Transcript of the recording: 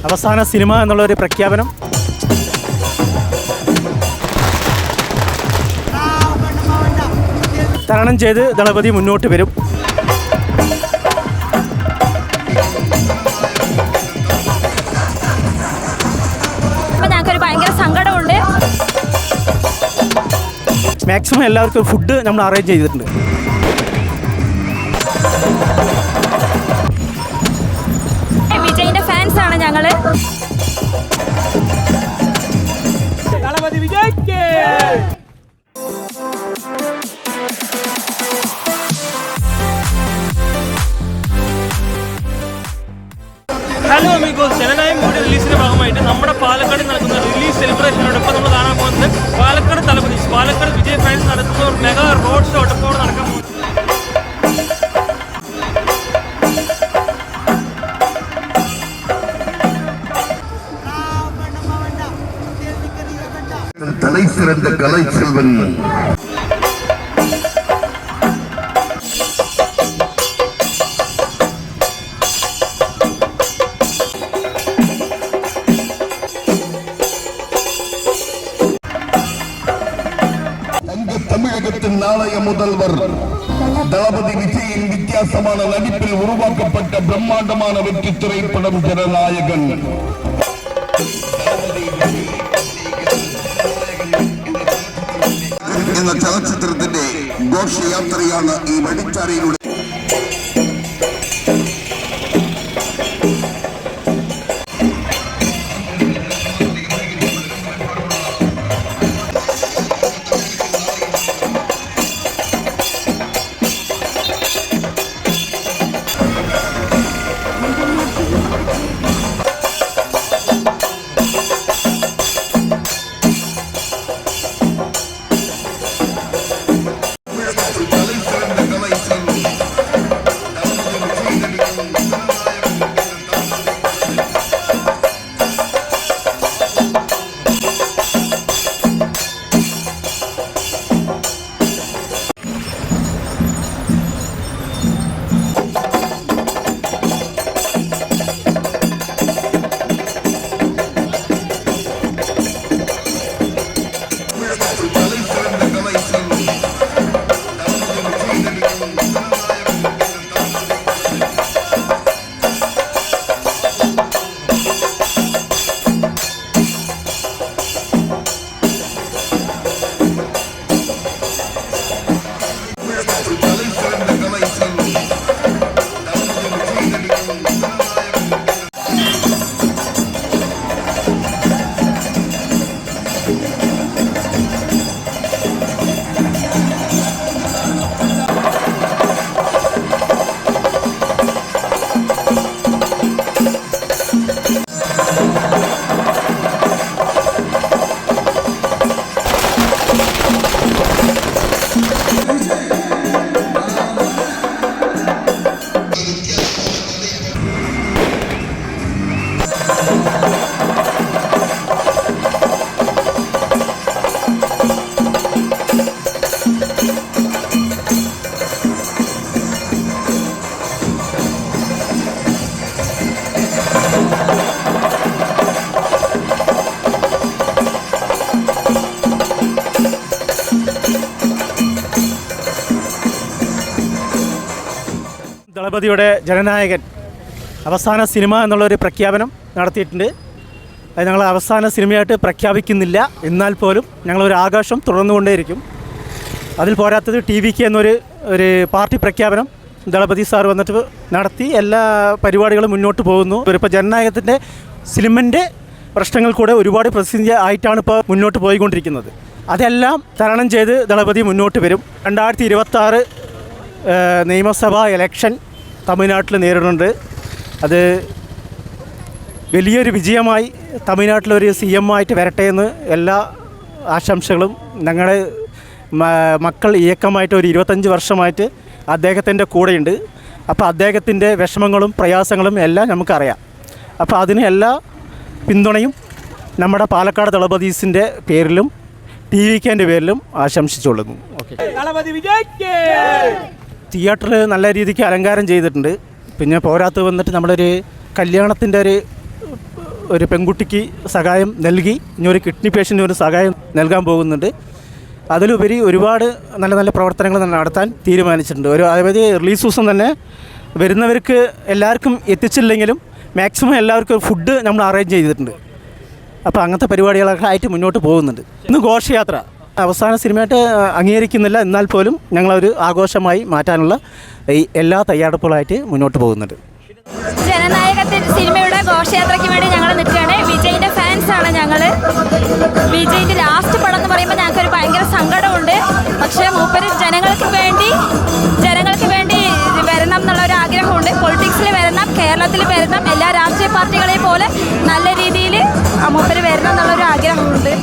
അവസാന സിനിമ എന്നുള്ളൊരു പ്രഖ്യാപനം തരണം ചെയ്ത് ദളപതി മുന്നോട്ട് വരും. ഞങ്ങൾക്കൊരു ഭയങ്കര സങ്കടമുണ്ട്. മാക്സിമം എല്ലാവർക്കും ഫുഡ് നമ്മൾ അറേഞ്ച് ചെയ്തിട്ടുണ്ട്. വിജയിന്റെ ഫാൻസ് ആണ് ഞങ്ങള്. ദളപതി വിജയ്ക്ക്. ഹലോ അമീഗോസ്, ജനനായകം കൂടി റിലീസിന്റെ ഭാഗമായിട്ട് നമ്മുടെ പാലക്കാട് നടക്കുന്ന റിലീസ് സെലിബ്രേഷനോടൊപ്പം നമ്മൾ കാണാൻ പോകുന്നത് പാലക്കാട് തലപതി പാലക്കാട് വിജയ് ഫാൻസ് നടത്തുന്ന ഒരു മെഗാ റോഡ് ഷോ ഒട്ടപ്പോൾ നടക്കാൻ പോകുന്നത്. தலை சிறந்த கலை செல்வன் தமிழகத்தின் நாளைய முதல்வர் தளபதி விஜயின் வித்தியாசமான நடிப்பில் உருவாக்கப்பட்ட பிரம்மாண்டமான வெற்றி திரைப்படம் ஜனநாயகன். എന്ന ചലച്ചിത്രത്തിന്റെ ഘോഷയാത്രയാണ് ഈ വഴിച്ചാരയിലൂടെ. ദളപതിയുടെ ജനനായകൻ അവസാന സിനിമ എന്നുള്ളൊരു പ്രഖ്യാപനം നടത്തിയിട്ടുണ്ട്. അത് ഞങ്ങൾ അവസാന സിനിമയായിട്ട് പ്രഖ്യാപിക്കുന്നില്ല, എന്നാൽ പോലും ഞങ്ങളൊരു ആഘോഷം തുടർന്നുകൊണ്ടേയിരിക്കും. അതിൽ പോരാത്തത് TVK എന്നൊരു പാർട്ടി പ്രഖ്യാപനം ദളപതി സാർ വന്നിട്ട് നടത്തി എല്ലാ പരിപാടികളും മുന്നോട്ട് പോകുന്നു. ഇപ്പോൾ ജനനായകത്തിൻ്റെ സിനിമൻ്റെ പ്രശ്നങ്ങൾ കൂടെ ഒരുപാട് പ്രതിസന്ധി ആയിട്ടാണ് ഇപ്പോൾ മുന്നോട്ട് പോയിക്കൊണ്ടിരിക്കുന്നത്. അതെല്ലാം തരണം ചെയ്ത് ദളപതി മുന്നോട്ട് വരും. 2026 നിയമസഭാ ഇലക്ഷൻ തമിഴ്നാട്ടിൽ നേരിടുന്നുണ്ട്. അത് വലിയൊരു വിജയമായി തമിഴ്നാട്ടിലൊരു CM ആയിട്ട് വരട്ടെ എന്ന് എല്ലാ ആശംസകളും. ഞങ്ങളുടെ മക്കൾ ഇയക്കമായിട്ട് ഒരു 25 വർഷമായിട്ട് അദ്ദേഹത്തിൻ്റെ കൂടെയുണ്ട്. അപ്പോൾ അദ്ദേഹത്തിൻ്റെ വിഷമങ്ങളും പ്രയാസങ്ങളും എല്ലാം നമുക്കറിയാം. അപ്പോൾ അതിന് എല്ലാ പിന്തുണയും നമ്മുടെ പാലക്കാട് ദളപതീസിൻ്റെ പേരിലും TVKൻ്റെ പേരിലും ആശംസിച്ചുകൊള്ളുന്നു. ഓക്കെ. തിയേറ്ററിൽ നല്ല രീതിക്ക് അലങ്കാരം ചെയ്തിട്ടുണ്ട്. പിന്നെ പോരാത്ത വന്നിട്ട് നമ്മളൊരു കല്യാണത്തിൻ്റെ ഒരു പെൺകുട്ടിക്ക് സഹായം നൽകി ഇനി ഒരു കിഡ്നി പേഷ്യൻ്റ് ഒരു സഹായം നൽകാൻ പോകുന്നുണ്ട്. അതിലുപരി ഒരുപാട് നല്ല നല്ല പ്രവർത്തനങ്ങൾ നടത്താൻ തീരുമാനിച്ചിട്ടുണ്ട്. അതായത് റിലീസ് ദിവസം തന്നെ വരുന്നവർക്ക് എല്ലാവർക്കും എത്തിച്ചില്ലെങ്കിലും മാക്സിമം എല്ലാവർക്കും ഫുഡ് നമ്മൾ അറേഞ്ച് ചെയ്തിട്ടുണ്ട്. അപ്പോൾ അങ്ങനത്തെ പരിപാടികളൊക്കെ ആയിട്ട് മുന്നോട്ട് പോകുന്നുണ്ട്. ഇന്ന് ഘോഷയാത്ര അവസാന സിനിമയായിട്ട് അംഗീകരിക്കുന്നില്ല, എന്നാൽ പോലും ഞങ്ങളൊരു ആഘോഷമായി മാറ്റാനുള്ള എല്ലാ തയ്യാറെടുപ്പുകളായിട്ട് മുന്നോട്ട് പോകുന്നുണ്ട്. ജനനായകത്തിൽ സിനിമയുടെ ഘോഷയാത്രയ്ക്ക് വേണ്ടി ഞങ്ങൾ നിൽക്കുകയാണ്. വിജയിൻ്റെ ഫാൻസാണ് ഞങ്ങൾ. വിജയിൻ്റെ ലാസ്റ്റ് പടം എന്ന് പറയുമ്പോൾ ഞങ്ങൾക്കൊരു ഭയങ്കര സങ്കടമുണ്ട്. പക്ഷേ മൂപ്പര് ജനങ്ങൾക്ക് വേണ്ടി വരണം എന്നുള്ളൊരു ആഗ്രഹമുണ്ട്. പൊളിറ്റിക്സിൽ വരണം, കേരളത്തിൽ വരണം, എല്ലാ രാഷ്ട്രീയ പാർട്ടികളെയും പോലെ നല്ല രീതിയിൽ മൂപ്പര് വരണം എന്നുള്ളൊരു ആഗ്രഹമുണ്ട്.